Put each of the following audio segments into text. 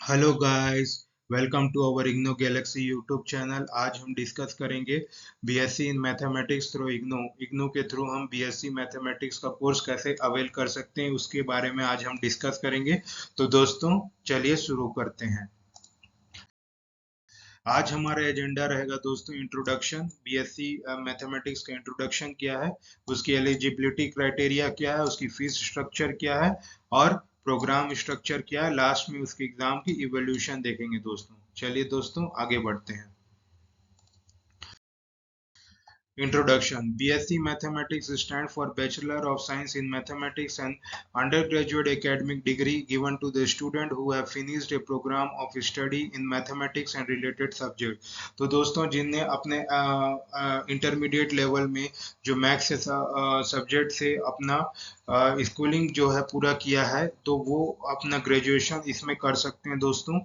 Hello guys, welcome to our IGNOU galaxy YouTube channel. आज हम discuss करेंगे BSc in mathematics through IGNOU. IGNOU के थ्रू हम बीएससी मैथमेटिक्स का कोर्स कैसे अवेल कर सकते हैं उसके बारे में आज हम डिस्कस करेंगे। तो दोस्तों चलिए शुरू करते हैं। आज हमारा एजेंडा रहेगा दोस्तों इंट्रोडक्शन, बीएससी मैथमेटिक्स का इंट्रोडक्शन क्या है, उसकी एलिजिबिलिटी क्राइटेरिया क्या है, उसकी फीस स्ट्रक्चर क्या है और प्रोग्राम स्ट्रक्चर क्या है। लास्ट में उसके एग्जाम की इवोल्यूशन देखेंगे दोस्तों। चलिए दोस्तों आगे बढ़ते हैं। Introduction. BSc Mathematics stands for Bachelor of Science in Mathematics, and undergraduate academic degree given to the student who have finished a program of study in mathematics and related subjects. तो दोस्तों जिनने अपने इंटरमीडिएट लेवल में जो maths subject से अपना schooling जो है पूरा किया है, तो वो अपना ग्रेजुएशन इसमें कर सकते हैं दोस्तों,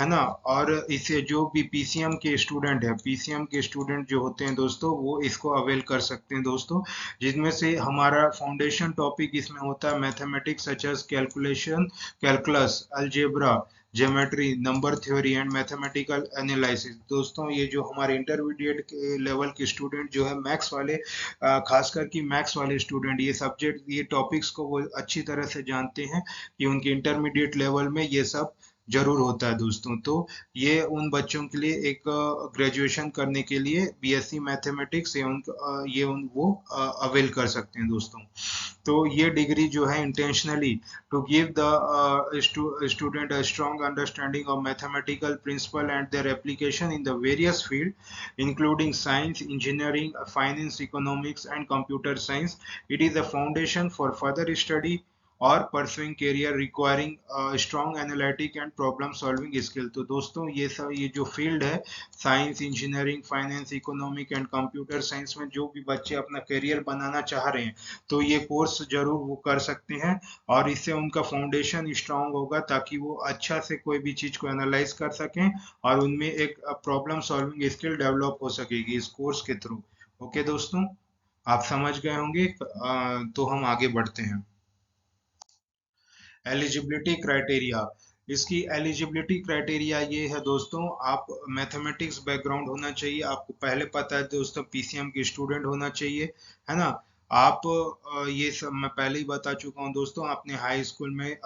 है ना। और इसे जो भी पीसीएम के स्टूडेंट है, पीसीएम के स्टूडेंट जो होते हैं दोस्तों, वो इसको अवेल कर सकते हैं दोस्तों। जिसमें से हमारा फाउंडेशन टॉपिक इसमें होता है mathematics such as calculation, calculus, algebra, geometry, number theory and mathematical analysis. दोस्तों ये जो हमारे इंटरमीडिएट के लेवल के स्टूडेंट जो है मैथ्स वाले, खासकर कि मैथ्स वाले स्टूडेंट, ये सब्जेक्ट ये टॉपिक्स को वो अच्छी तरह से जानते हैं कि उनके इंटरमीडिएट लेवल में ये सब जरूर होता है दोस्तों। तो ये उन बच्चों के लिए एक ग्रेजुएशन करने के लिए बीएससी मैथमेटिक्स ये वो अवेल कर सकते हैं दोस्तों। तो ये डिग्री जो है intentionally to give the student a strong understanding of mathematical principle and their application in the various field including science, engineering, finance, economics and computer science. It is a foundation for further study or pursuing career requiring strong analytic and problem solving skill। तो दोस्तों ये सब ये जो field है, science, engineering, finance, economic and computer science में जो भी बच्चे अपना करियर बनाना चाह रहे हैं, तो ये कोर्स जरूर वो कर सकते हैं। और इससे उनका फाउंडेशन स्ट्रांग होगा ताकि वो अच्छा से कोई भी चीज को एनालाइज कर सकें और उनमें एक प्रॉब्लम सॉल्विंग स्किल डेवलप हो सकेगी इस कोर्स के थ्रू। ओके दोस्तों, आप समझ गए होंगे। तो हम आगे बढ़ते हैं। Eligibility criteria. इसकी एलिजिबिलिटी क्राइटेरिया ये है दोस्तों, आप मैथमेटिक्स बैकग्राउंड होना चाहिए, आपको पहले पता है दोस्तों पीसीएम के स्टूडेंट होना चाहिए, है ना। आप ये सब मैं पहले ही बता चुका हूँ दोस्तों, आपने हाई स्कूल में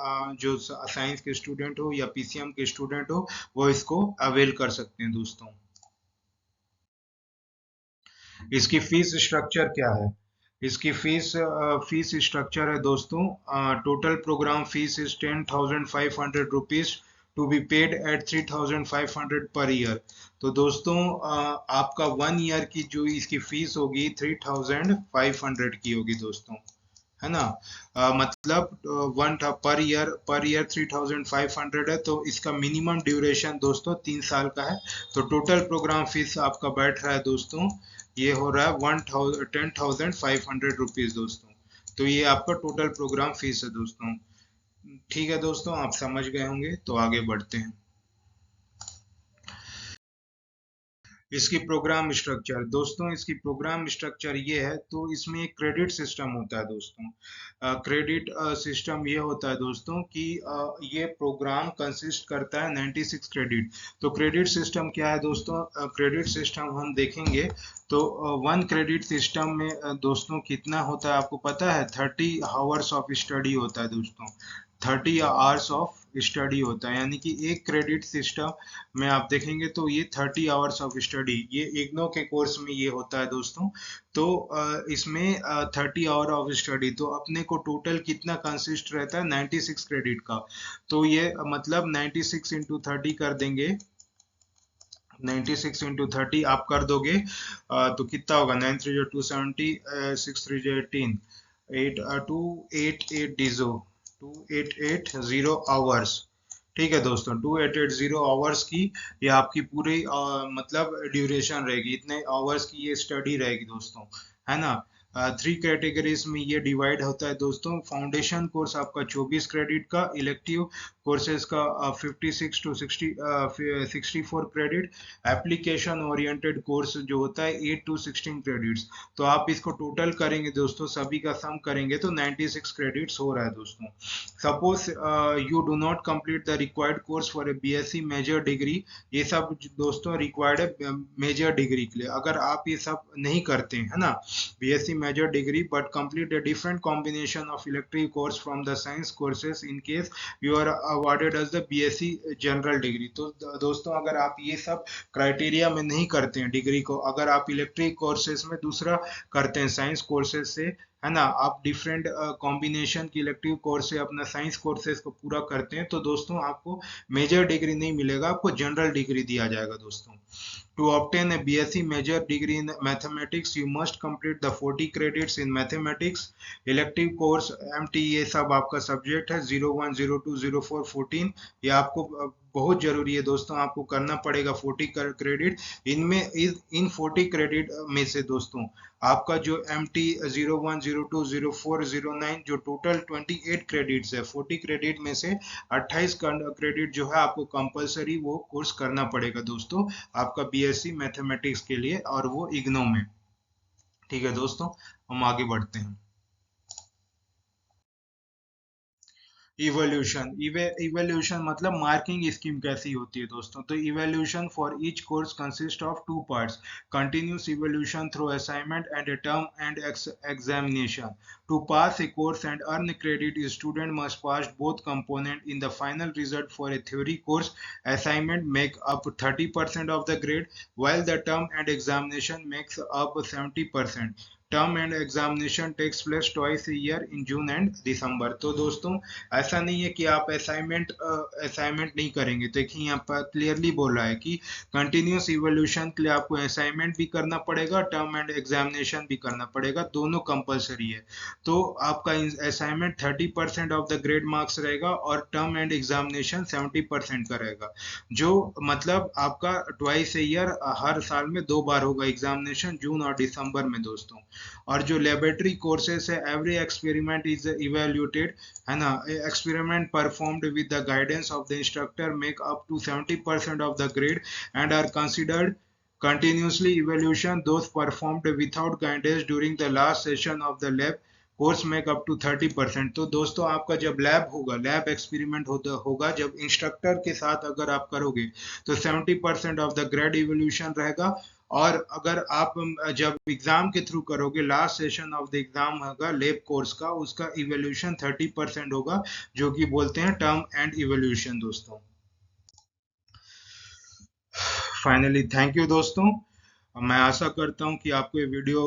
जो साइंस के स्टूडेंट हो या पीसीएम के स्टूडेंट हो, वो इसको अवेल कर सकते हैं दोस्तों। इसकी फीस स्ट्रक्चर क्या है? इसकी फीस स्ट्रक्चर है दोस्तों, total programme fees is 10,500 rupees to be paid at 3,500 per year. तो दोस्तों आपका 1 ईयर की जो इसकी फीस होगी 3,500 की होगी दोस्तों, है ना। मतलब वन पर ईयर 3,500 है, तो इसका मिनिमम ड्यूरेशन दोस्तों 3 साल का है। तो टोटल प्रोग्राम फीस आपका बैठ रहा है दोस्तों, ये हो रहा है 10,500 रुपीज दोस्तों। तो ये आपका टोटल प्रोग्राम फीस है दोस्तों। ठीक है दोस्तों, आप समझ गए होंगे। तो आगे बढ़ते हैं। इसकी प्रोग्राम स्ट्रक्चर दोस्तों, इसकी प्रोग्राम स्ट्रक्चर ये है, तो इसमें एक क्रेडिट सिस्टम होता है दोस्तों। क्रेडिट सिस्टम ये होता है दोस्तों कि ये प्रोग्राम कंसिस्ट करता है 96 क्रेडिट। तो क्रेडिट सिस्टम क्या है दोस्तों? क्रेडिट सिस्टम हम देखेंगे तो 1 क्रेडिट सिस्टम में दोस्तों कितना होता है आपको पता है? 30 आवर्स ऑफ स्टडी होता है दोस्तों। 30 आवर्स ऑफ स्टडी होता है, यानी कि एक क्रेडिट सिस्टम में आप देखेंगे तो ये 30 आवर्स ऑफ स्टडी, ये इग्नो के कोर्स में ये होता है दोस्तों। तो इसमें 30 आवर ऑफ स्टडी, तो अपने को टोटल कितना कंसिस्ट रहता है? 96 क्रेडिट का। तो ये मतलब 96 इंटू 30 कर देंगे। 96 इंटू 30 आप कर दोगे तो कितना होगा? 9 3 2 70, 6 3 18, 8 डिजो 2880 आवर्स। ठीक है दोस्तों, 2880 आवर्स की ये आपकी पूरी मतलब ड्यूरेशन रहेगी, इतने आवर्स की ये स्टडी रहेगी दोस्तों, है ना। 3 कैटेगरीज में ये डिवाइड होता है दोस्तों। फाउंडेशन कोर्स आपका 24 क्रेडिट का, इलेक्टिव कोर्सेज का 56 to 64 credit, application oriented course जो होता है 8 टू 16 क्रेडिट्स। तो आप इसको टोटल करेंगे दोस्तों, सभी का सम करेंगे तो 96 क्रेडिट्स हो रहा है दोस्तों। Suppose you do not complete the required course for a BSc major degree, ये सब दोस्तों रिक्वायर्ड है मेजर डिग्री के लिए। अगर आप ये सब नहीं करते हैं, है ना, BSc major degree but complete a different combination of elective course from the science courses in case you are awarded as the BSc general degree। तो दोस्तों अगर आप ये सब क्राइटेरिया में नहीं करते हैं डिग्री को, अगर आप इलेक्ट्रिक कोर्सेज में दूसरा करते हैं साइंस कोर्सेज से, है ना, आप डिफरेंट कॉम्बिनेशन की इलेक्टिव कोर्स से अपना साइंस कोर्सेज को पूरा करते हैं, तो दोस्तों आपको मेजर डिग्री नहीं मिलेगा, आपको जनरल डिग्री दिया जाएगा दोस्तों। To obtain a BSc major degree in mathematics, you must complete the 40 credits in mathematics, elective course MT, ये सब आपका सब्जेक्ट है 01, 02, 04, 14, ये आपको बहुत जरूरी है दोस्तों, आपको करना पड़ेगा 40 क्रेडिट। इनमें इन 40 क्रेडिट में से दोस्तों आपका जो MT 01, 02, 04, 09 जो टोटल 28 क्रेडिट्स है, 40 क्रेडिट में से 28 क्रेडिट जो है आपको कंपलसरी वो कोर्स करना पड़ेगा दोस्तों आपका बीएससी मैथमेटिक्स के लिए, और वो इग्नो में। ठीक है दोस्तों, हम आगे बढ़ते हैं। इवोल्यूशन, इवोल्यूशन मतलब मार्किंग स्कीम कैसी होती है दोस्तों। तो evolution for each course consist of 2 parts, continuous evolution through assignment and a term end examination. To pass a course and earn credit, a student must pass both components. In the final result for a theory course, assignment make up 30% of the grade, while the term and examination makes up 70%. Term end examination takes place twice a year in June and December. तो दोस्तों ऐसा नहीं है कि आप assignment नहीं करेंगे। देखिए यहाँ पर क्लियरली बोल रहा है कि कंटिन्यूस इवोल्यूशन के लिए आपको असाइनमेंट भी करना पड़ेगा, टर्म एंड एग्जामिनेशन भी करना पड़ेगा, दोनों कंपलसरी है। तो आपका assignment 30% of the grade marks रहेगा और टर्म एंड एग्जामिनेशन 70% का रहेगा, जो मतलब आपका ट्वाइस ए ईयर, हर साल में 2 बार होगा एग्जामिनेशन, जून और दिसंबर में दोस्तों। और जो लेबोरेटरी कोर्सेस है, एवरी एक्सपेरिमेंट इज इवेल्यूटेड, है ना, experiment performed with the guidance of the instructor make up to 70% of the grade and are considered continuously evaluation those performed without guidance during the last session of the lab course make up to 30%। तो दोस्तों आपका जब lab होगा, lab experiment होगा, जब instructor के साथ अगर आप करोगे तो 70% ऑफ द ग्रेड इवोल्यूशन रहेगा। और अगर आप जब एग्जाम के थ्रू करोगे, last session of the exam होगा लेब कोर्स का, उसका इवोल्यूशन 30% होगा, जो कि बोलते हैं टर्म एंड इवोल्यूशन दोस्तों। फाइनली थैंक यू दोस्तों, मैं आशा करता हूं कि आपको ये वीडियो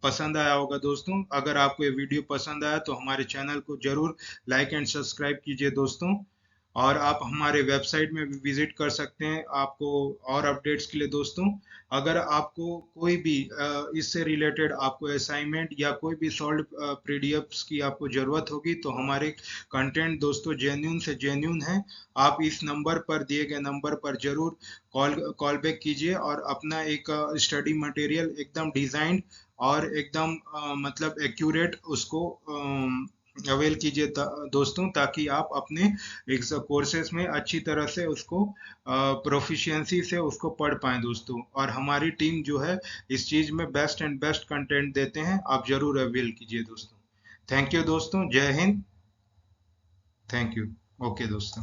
पसंद आया होगा दोस्तों। अगर आपको ये वीडियो पसंद आया तो हमारे चैनल को जरूर लाइक एंड सब्सक्राइब कीजिए दोस्तों, और आप हमारे वेबसाइट में भी विजिट कर सकते हैं आपको और अपडेट्स के लिए दोस्तों। अगर आपको कोई भी इससे रिलेटेड आपको असाइनमेंट या कोई भी सॉल्व पीडीएफ्स की आपको ज़रूरत होगी तो हमारे कंटेंट दोस्तों जेन्यून से जेन्यून है। आप इस नंबर पर, दिए गए नंबर पर जरूर कॉल बैक कीजिए और अपना एक स्टडी मटेरियल एकदम डिज़ाइंड और एकदम मतलब एक्यूरेट उसको अवेल कीजिए दोस्तों, ताकि आप अपने कोर्सेज में अच्छी तरह से उसको प्रोफिशिएंसी से उसको पढ़ पाएं दोस्तों। और हमारी टीम जो है इस चीज़ में बेस्ट एंड बेस्ट कंटेंट देते हैं, आप जरूर अवेल कीजिए दोस्तों। थैंक यू दोस्तों, जय हिंद, थैंक यू, ओके दोस्तों।